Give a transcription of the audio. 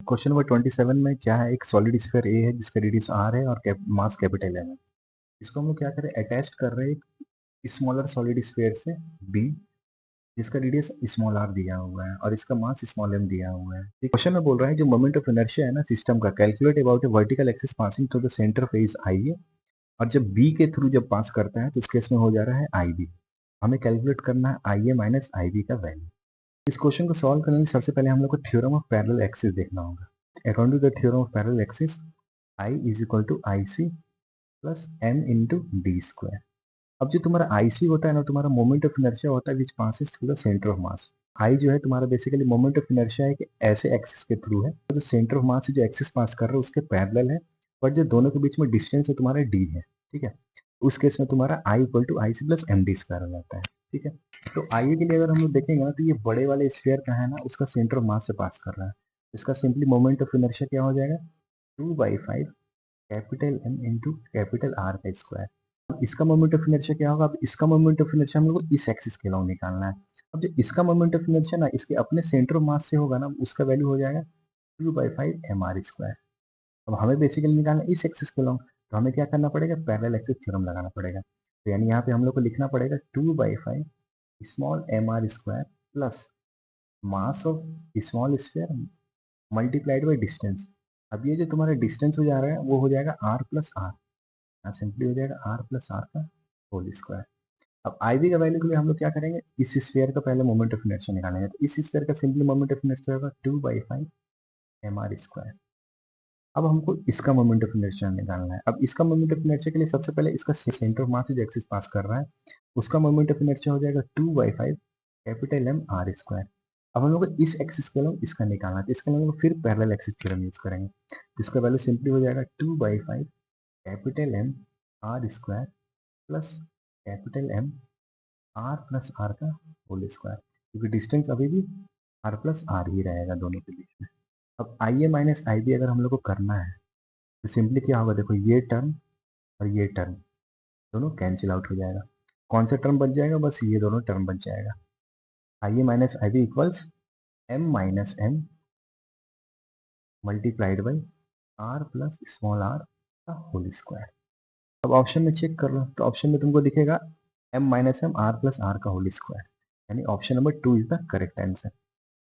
Question number 27 में क्या है, एक सॉलिड स्फीयर ए है जिसका रेडियस आर है और मास कैपिटल एम है। इसको हम लोग क्या करें, अटैच कर रहे हैं एक स्मॉलर सॉलिड स्फीयर से बी जिसका रेडियस स्मॉल आर दिया हुआ है और इसका मास स्मॉल एम दिया हुआ है। क्वेश्चन में बोल रहा है जो मोमेंट ऑफ इनर्शिया है ना सिस्टम का, calculate about A vertical axis passing through the centre of is I है, और जब बी के थ्रू जब पास करता है तो उस केस में हो जा रहा है आई बी। हमें कैलकुलेट करना है आई ए माइनस आई बी का वैल्यू। इस क्वेश्चन को सॉल्व करने के लिए सबसे पहले हम लोग को थ्योरम ऑफ पैरेलल एक्सिस देखना होगा। According to the theorem of parallel axis, I is equal to I C plus M into D square. अब जो तुम्हारा आई सी होता है ना, तुम्हारा मोमेंट ऑफ इनर्शिया होता है which passes through the centre of mass. I जो है तुम्हारा बेसिकली मोमेंट ऑफ इनर्शिया है कि ऐसे एक्सिस के थ्रू है, तो जो सेंटर ऑफ मास से जो एक्सिस पास कर रहा है उसके पैरेलल है, बट जो दोनों के बीच में डिस्टेंस है तुम्हारा डी है। ठीक है, उस केस में तुम्हारा I equal to I C plus M D square हो जाता है। ठीक है, तो आई के लिए अगर हम लोग देखेंगे ना, तो ये बड़े वाले स्फीयर का है ना, उसका सेंटर ऑफ मास से पास कर रहा है, इसका सिंपली मोमेंट ऑफ इनर्शिया क्या हो जाएगा, 2/5 capital M into capital R का स्क्वायर। अब इसका मोमेंट ऑफ इनर्शिया क्या होगा, अब इसका मोमेंट ऑफ इनर्शिया हम लोग को इस एक्सिस के अलाउ निकालना है। अब जो इसका मोमेंट ऑफ इनर्शिया ना इसके अपने सेंटर ऑफ मास से होगा ना, उसका वैल्यू हो जाएगा 2/5 एम आर स्क्वायर। अब हमें बेसिकली निकालना है इस एक्सिस के अलाउ, तो हमें क्या करना पड़ेगा, पैरेलल एक्सिस थ्योरम लगाना पड़ेगा। तो यानी यहाँ पे हम लोग को लिखना पड़ेगा 2/5 small M R square plus mass of small sphere multiplied by distance. अब ये जो तुम्हारा डिस्टेंस हो जा रहा है वो हो जाएगा आर प्लस आर, यहाँ सिंपली हो जाएगा आर प्लस आर का होल स्क्वायर। अब आई बी का वैल्यू के लिए हम लोग क्या करेंगे, इस स्फीयर का पहले मोमेंट ऑफ इनर्शिया निकालेंगे, तो इस स्फीयर का सिंपली मोमेंट ऑफ इनर्शिया होगा 2/5 एम आर स्क्वायर। अब हमको इसका मोमेंट ऑफ इनर्शिया निकालना है। अब इसका मोमेंट ऑफ इनर्शिया के लिए सबसे पहले इसका सेंटर ऑफ मास जो एक्सिस पास कर रहा है उसका मोमेंट ऑफ इनर्शिया हो जाएगा 2/5 कैपिटल एम आर स्क्वायर। अब हम लोग को इस एक्सिस के लिए इसका निकालना है, तो इसके लिए हम लोग फिर पैरेलल एक्सिस थ्योरम यूज करेंगे, तो इसका वैल्यू सिंपली हो जाएगा 2/5 capital M R square plus capital M R plus R का होल स्क्वायर, क्योंकि डिस्टेंस अभी भी आर प्लस आर ही रहेगा दोनों के बीच में। अब आई ए माइनस आई बी अगर हम लोग को करना है तो सिंपली क्या होगा, देखो ये टर्म और ये टर्म दोनों कैंसिल आउट हो जाएगा। कौन सा टर्म बच जाएगा, बस ये दोनों टर्म बच जाएगा। I A minus I B equals M minus M multiplied by R plus small R का होल स्क्वायर। अब ऑप्शन में चेक कर लो, तो ऑप्शन में तुमको दिखेगा M minus M R plus R का होल स्क्वायर, यानी option number 2 is the correct answer.